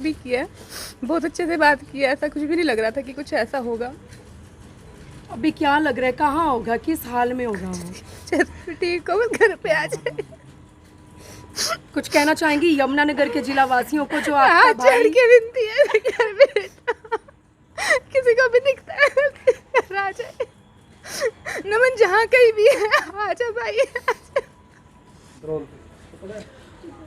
भी किया है, बहुत अच्छे से बात किया, ऐसा कुछ भी नहीं लग रहा था कि कुछ ऐसा होगा। अभी क्या लग रहा है, कहाँ होगा, किस हाल में होगा वो? चलो ठीक हो, बस घर पे आ जाए। कुछ कहना चाहेंगी यमुनानगर के जिला वासियों को जो हाँ, आपका चढ़ भाई? के विनती है घर पे, किसी को भी दिखता है घर आ जाए। नमन जहाँ कहीं भी है आ जा भाई, आ जा।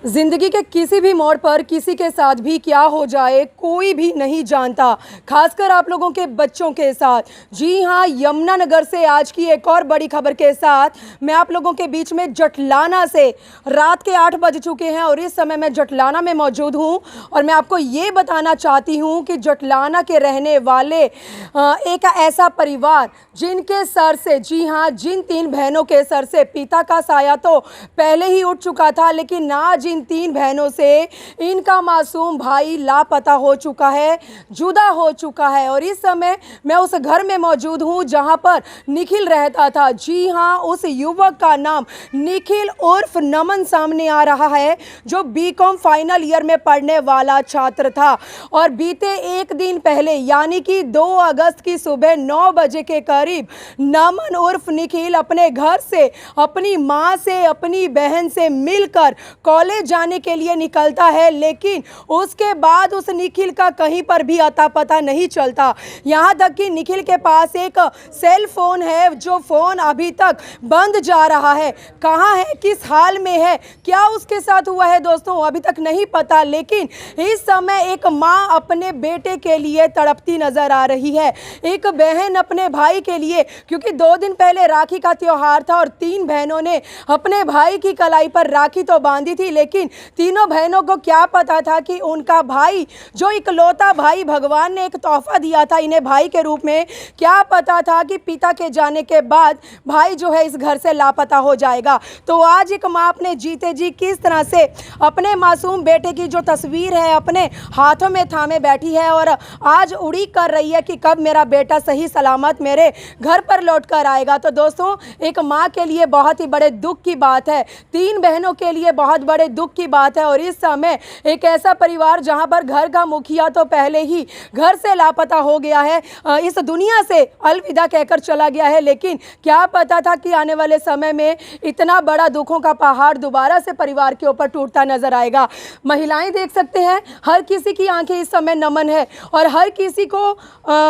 जिंदगी के किसी भी मोड़ पर किसी के साथ भी क्या हो जाए कोई भी नहीं जानता, खासकर आप लोगों के बच्चों के साथ। जी हां, यमुनानगर से आज की एक और बड़ी खबर के साथ मैं आप लोगों के बीच में जटलाना से, रात के 8 बज चुके हैं और इस समय मैं जटलाना में मौजूद हूं और मैं आपको ये बताना चाहती हूं कि जटलाना के रहने वाले एक ऐसा परिवार जिनके सर से, जी हां, जिन 3 बहनों के सर से पिता का साया तो पहले ही उठ चुका था, लेकिन आज इन 3 बहनों से इनका मासूम भाई लापता हो चुका है, जुदा हो चुका है। और इस समय मैं उस घर में मौजूद हूं जहां पर निखिल रहता था। जी हां, उस युवक का नाम निखिल उर्फ नमन सामने आ रहा है, जो बीकॉम फाइनल ईयर में पढ़ने वाला छात्र था। और बीते एक दिन पहले यानी कि 2 अगस्त की सुबह 9 बजे के करीब नमन उर्फ निखिल अपने घर से, अपनी मां से, अपनी बहन से मिलकर कॉलेज जाने के लिए निकलता है, लेकिन उसके बाद उस निखिल का कहीं पर भी अता पता नहीं चलता। यहां तक कि निखिल के पास एक सेल फोन है, जो फोन अभी तक बंद जा रहा है। कहां है, किस हाल में है, क्या उसके साथ हुआ है दोस्तों, अभी तक नहीं पता। लेकिन इस समय एक मां अपने बेटे के लिए तड़पती नजर आ रही है, एक बहन अपने भाई के लिए, क्योंकि 2 दिन पहले राखी का त्योहार था और 3 बहनों ने अपने भाई की कलाई पर राखी तो बांधी थी, लेकिन तीनों बहनों को क्या पता था कि उनका भाई, जो इकलौता भाई भगवान ने एक तोहफा दिया था इन्हें भाई के रूप में, क्या पता था कि पिता के जाने के बाद भाई जो है इस घर से लापता हो जाएगा। तो आज एक माँ अपने जीते जी किस तरह से अपने मासूम बेटे की जो तस्वीर है अपने हाथों में थामे बैठी है और आज उड़ीक कर रही है कि कब मेरा बेटा सही सलामत मेरे घर पर लौट कर आएगा। तो दोस्तों, एक माँ के लिए बहुत ही बड़े दुख की बात है, 3 बहनों के लिए बहुत बड़े दुख की बात है। और इस समय एक ऐसा परिवार जहां पर घर का मुखिया तो पहले ही घर से लापता हो गया है, इस दुनिया से अलविदा कहकर चला गया है, लेकिन क्या पता था कि आने वाले समय में इतना बड़ा दुखों का पहाड़ दोबारा से परिवार के ऊपर टूटता नजर आएगा। महिलाएं देख सकते हैं, हर किसी की आंखें इस समय नमन है और हर किसी को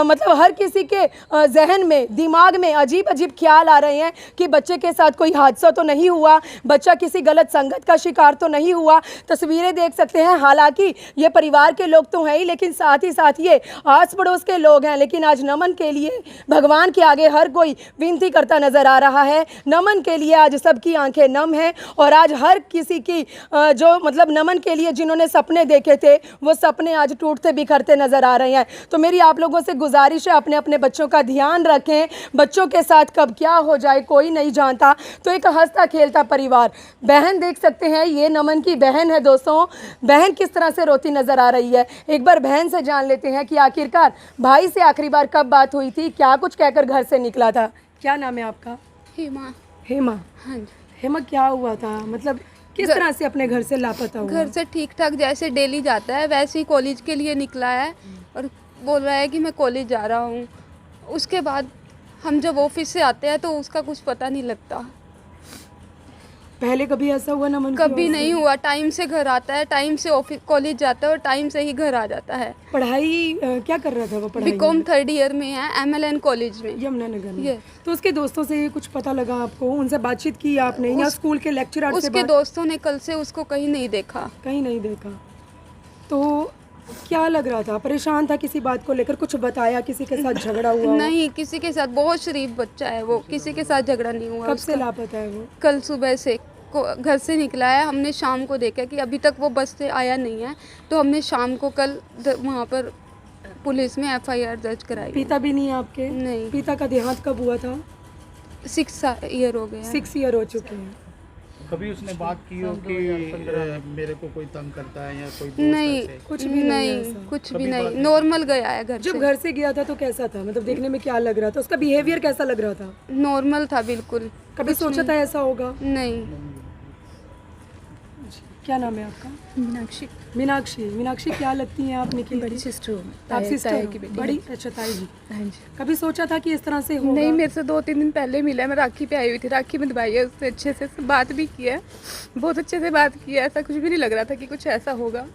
मतलब हर किसी के जहन में, दिमाग में अजीब अजीब ख्याल आ रहे हैं कि बच्चे के साथ कोई हादसा तो नहीं हुआ, बच्चा किसी गलत संगत का शिकार तो नहीं हुआ। तस्वीरें देख सकते हैं, हालांकि ये परिवार के लोग तो हैं ही, लेकिन साथ ही साथ ये आस पड़ोस के लोग हैं। लेकिन आज नमन के लिए भगवान के आगे हर कोई विनती करता नजर आ रहा है। नमन के लिए आज सबकी आंखें नम हैं और आज हर किसी की जो मतलब नमन के लिए जिन्होंने सपने देखे थे वो सपने आज टूटते बिखरते नजर आ रहे हैं। तो मेरी आप लोगों से गुजारिश है, अपने अपने बच्चों का ध्यान रखें, बच्चों के साथ कब क्या हो जाए कोई नहीं जानता। तो एक हंसता खेलता परिवार, बहन देख सकते हैं, ये नमन की बहन है दोस्तों। बहन किस तरह से रोती नजर आ रही है, एक बार बहन से जान लेते हैं कि आखिरकार भाई से आखिरी बार कब बात हुई थी, क्या कुछ कहकर घर से निकला था। क्या नाम है आपका? हेमा। हेमा। हाँ जी। हेमा, क्या हुआ था, मतलब किस तरह से अपने घर से लापता हुआ? घर से ठीक ठाक जैसे डेली जाता है वैसे ही कॉलेज के लिए निकला है और बोल रहा है कि मैं कॉलेज जा रहा हूँ। उसके बाद हम जब ऑफिस से आते हैं तो उसका कुछ पता नहीं लगता। पहले कभी ऐसा हुआ नमन? कभी नहीं हुआ, टाइम से घर आता है, टाइम से ऑफिस कॉलेज जाता है और टाइम से ही घर आ जाता है। पढ़ाई क्या कर रहा था वो? पढ़ाई बीकॉम 3rd ईयर में है, MLN कॉलेज में, यमुनानगर में। ये तो उसके दोस्तों से कुछ पता लगा आपको, उनसे बातचीत की आपने या स्कूल के लेक्चरर से? उसके दोस्तों ने कल से उसको कहीं नहीं देखा। कहीं नहीं देखा। तो क्या लग रहा था, परेशान था किसी बात को लेकर, कुछ बताया, किसी के साथ झगड़ा हुआ? नहीं, किसी के साथ, बहुत शरीफ बच्चा है वो, किसी के साथ झगड़ा नहीं हुआ। कब से लापता है वो? कल सुबह से घर से निकला है, हमने शाम को देखा कि अभी तक वो बस से आया नहीं है, तो हमने शाम को कल वहाँ पर पुलिस में FIR दर्ज कराई। पिता भी नहीं है आपके? नहीं। पिता का देहांत कब हुआ था? 6 ईयर हो गए। 6 ईयर हो चुके हैं। कभी उसने बात की हो कि मेरे को कोई तंग करता है या कोई दोस्त नहीं, ऐसे? कुछ भी नहीं, कुछ भी नहीं, नॉर्मल गया है घर जब से। घर से गया था तो कैसा था, मतलब देखने में क्या लग रहा था, उसका बिहेवियर कैसा लग रहा था? नॉर्मल था बिल्कुल। कभी सोचा था ऐसा होगा? नहीं। क्या नाम है आपका? मीनाक्षी। मीनाक्षी, मीनाक्षी क्या लगती हैं आप निखिल बड़ी की? सिस्टर हूँ, आप सिस्टर ताया हो? की बेटी। बड़ी, अच्छा ताई जी। हाँ जी। कभी सोचा था कि इस तरह से होगा? नहीं, मेरे से 2-3 दिन पहले मिला है, मैं राखी पे आई हुई थी, राखी बंधवाई है, उससे अच्छे से बात भी की है, बहुत अच्छे से बात की है, ऐसा कुछ भी नहीं लग रहा था कि कुछ ऐसा होगा।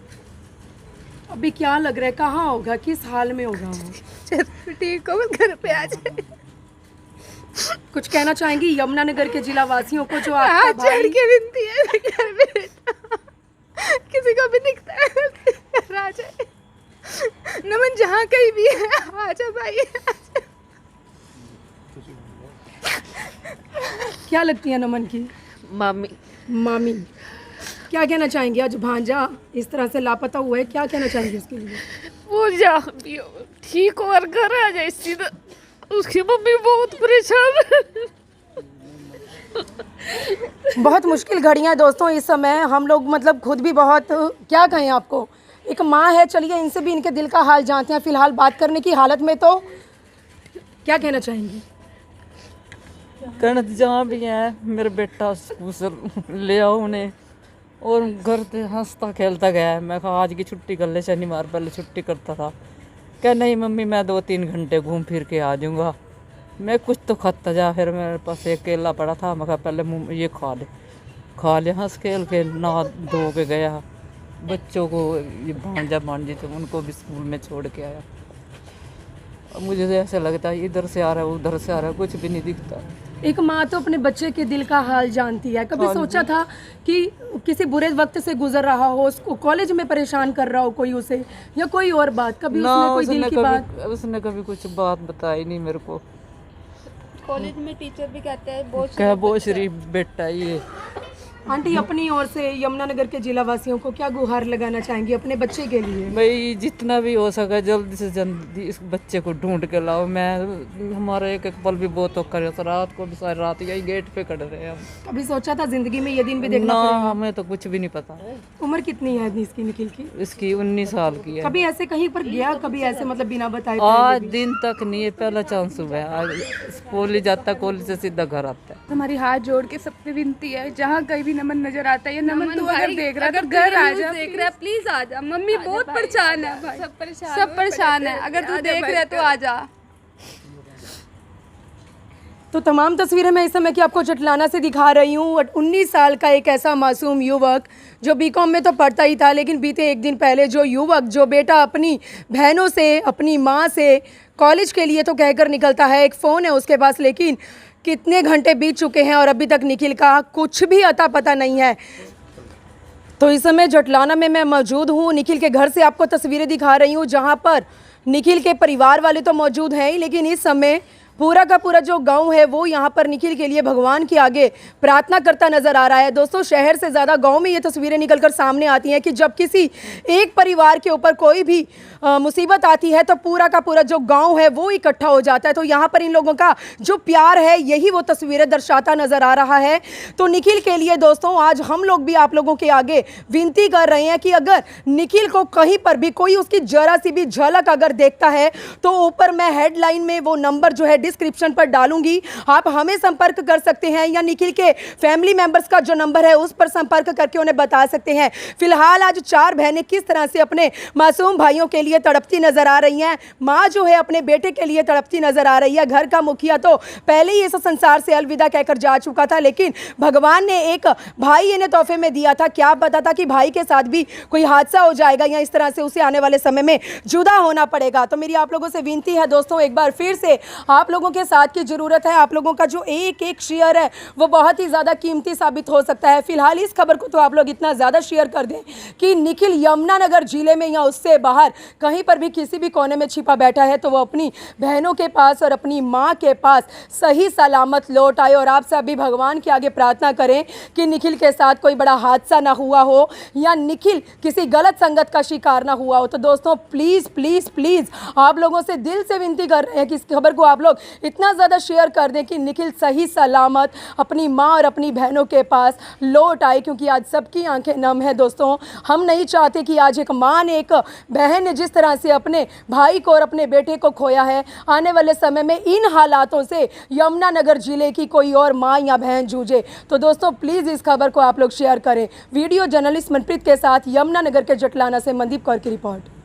अभी क्या लग रहा है, कहाँ होगा, किस हाल में होगा वो? चलो ठीक हो, बस घर पे आ जाए। कुछ कहना चाहेंगी यमुनानगर के जिला वासियों को जो आपका हाथ भाई जोड़ के विनती है, घर पे बेटा, किसी को भी दिखता है घर आ जाए। नमन जहाँ कहीं भी है आ जा भाई, आ जा। क्या लगती है नमन की? मामी। मामी, क्या कहना चाहेंगे? आज भांजा इस तरह से लापता हुआ है, क्या कहना चाहेंगे उसके लिए? वो जा ठीक हो और घर आ जाए सीधा, उसकी मम्मी बहुत परेशान है। बहुत मुश्किल घड़ियां हैं दोस्तों इस समय, हम लोग मतलब खुद भी बहुत, क्या कहें आपको, एक माँ है, चलिए इनसे भी इनके दिल का हाल जानते हैं फिलहाल बात करने की हालत में। तो क्या कहना चाहेंगी? कहना जहाँ भी है मेरा बेटा स्कूल ले आओ उन्हें, और घर से हंसता खेलता गया है। मैं कहा आज की छुट्टी कर ले, शनिवार पहले छुट्टी करता था। क्या नहीं मम्मी मैं 2-3 घंटे घूम फिर के आ जाऊँगा। मैं कुछ तो खाता जा, फिर मेरे पास एक केला पड़ा था, मैं कहा पहले मुँह ये खा ले, हंस खेल के नहा धो के गया। बच्चों को ये भांजा भांजी थे उनको भी स्कूल में छोड़ के आया। अब मुझे तो ऐसा लगता है इधर से आ रहा है उधर से आ रहा है, कुछ भी नहीं दिखता। एक माँ तो अपने बच्चे के दिल का हाल जानती है। कभी हाँ सोचा था कि किसी बुरे वक्त से गुजर रहा हो, उसको कॉलेज में परेशान कर रहा हो कोई उसे, या कोई और बात, कभी ना उसने कोई दिल की बात? उसने कभी कुछ बात बताई नहीं मेरे को। कॉलेज में टीचर भी कहते हैं बहुत बहुत शरीफ बेटा ये। आंटी अपनी ओर से यमुनानगर के जिला वासियों को क्या गुहार लगाना चाहेंगी अपने बच्चे के लिए? भाई जितना भी हो सका जल्दी से जल्दी इस बच्चे को ढूंढ के लाओ। मैं हमारा एक एक पल भी बहुत औखा रहता, रात को भी सारी रात यही गेट पे खड़े रहे हम। कभी सोचा था जिंदगी में ये दिन भी देखना ना पड़ेगा? हमें तो कुछ भी नहीं पता। उम्र कितनी है इसकी, निखिल की? इसकी 19 साल की है। कभी ऐसे कहीं पर गया, कभी ऐसे मतलब बिना बताए? आज दिन तक नहीं है, पहला चांस हुआ है। आज कॉलेज जाता है, कॉलेज से सीधा घर आता है। हमारी हाथ जोड़ के सबसे विनती है, जहाँ कहीं भी नमन नजर आता है, ये नमन तू अगर देख रहा है तो घर आ जा, देख रहा है प्लीज आ जा। मम्मी बहुत परेशान है भाई, सब परेशान है, अगर तू देख रहा है तो आ जा। तो तमाम तस्वीरें मैं इस समय की आपको जटलाना से दिखा रही हूँ। 19 साल का एक ऐसा मासूम युवक जो बीकॉम में तो पढ़ता ही था, लेकिन बीते एक दिन पहले जो बेटा अपनी बहनों से, अपनी माँ से कॉलेज के लिए तो कहकर निकलता है, एक फ़ोन है उसके पास, लेकिन कितने घंटे बीत चुके हैं और अभी तक निखिल का कुछ भी अता पता नहीं है। तो इस समय जटलाना में मैं मौजूद हूँ, निखिल के घर से आपको तस्वीरें दिखा रही हूँ, जहाँ पर निखिल के परिवार वाले तो मौजूद हैं ही, लेकिन इस समय पूरा का पूरा जो गांव है वो यहाँ पर निखिल के लिए भगवान के आगे प्रार्थना करता नजर आ रहा है। दोस्तों शहर से ज़्यादा गांव में ये तस्वीरें निकलकर सामने आती हैं कि जब किसी एक परिवार के ऊपर कोई भी मुसीबत आती है तो पूरा का पूरा जो गांव है वो इकट्ठा हो जाता है। तो यहाँ पर इन लोगों का जो प्यार है यही वो तस्वीरें दर्शाता नजर आ रहा है। तो निखिल के लिए दोस्तों आज हम लोग भी आप लोगों के आगे विनती कर रहे हैं कि अगर निखिल को कहीं पर भी कोई उसकी जरा सी भी झलक अगर देखता है तो ऊपर मैं हेडलाइन में वो नंबर जो है डिस्क्रिप्शन पर डालूंगी, आप हमें संपर्क कर सकते हैं या निखिल के फैमिली मेंबर्स का जो नंबर है उस पर संपर्क करके उन्हें बता सकते हैं। फिलहाल आज 4 बहनें किस तरह से अपने मासूम भाइयों के लिए तड़पती नजर आ रही हैं। माँ जो है अपने बेटे के लिए तड़पती नजर आ रही है। घर का मुखिया तो पहले ही इस संसार से अलविदा कहकर जा चुका था, लेकिन भगवान ने एक भाई इन्हें तोहफे में दिया था। क्या पता था कि भाई के साथ भी कोई हादसा हो जाएगा या इस तरह से उसे आने वाले समय में जुदा होना पड़ेगा। तो मेरी आप लोगों से विनती है दोस्तों, एक बार फिर से आप लोगों के साथ की जरूरत है। आप लोगों का जो एक एक शेयर है वो बहुत ही ज़्यादा कीमती साबित हो सकता है। फिलहाल इस खबर को तो आप लोग इतना ज़्यादा शेयर कर दें कि निखिल यमुनानगर जिले में या उससे बाहर कहीं पर भी किसी भी कोने में छिपा बैठा है तो वो अपनी बहनों के पास और अपनी माँ के पास सही सलामत लौट आए। और आप सभी भगवान के आगे प्रार्थना करें कि निखिल के साथ कोई बड़ा हादसा ना हुआ हो या निखिल किसी गलत संगत का शिकार ना हुआ हो। तो दोस्तों प्लीज़ प्लीज़ प्लीज़ आप लोगों से दिल से विनती कर रहे हैं कि इस खबर को आप लोग इतना ज़्यादा शेयर कर दें कि निखिल सही सलामत अपनी माँ और अपनी बहनों के पास लौट आए, क्योंकि आज सबकी आंखें नम है दोस्तों। हम नहीं चाहते कि आज एक माँ ने, एक बहन ने जिस तरह से अपने भाई को और अपने बेटे को खोया है, आने वाले समय में इन हालातों से यमुनानगर जिले की कोई और माँ या बहन जूझे। तो दोस्तों प्लीज़ इस खबर को आप लोग शेयर करें। वीडियो जर्नलिस्ट मनप्रीत के साथ यमुनानगर के जटलाना से मनदीप कौर की रिपोर्ट।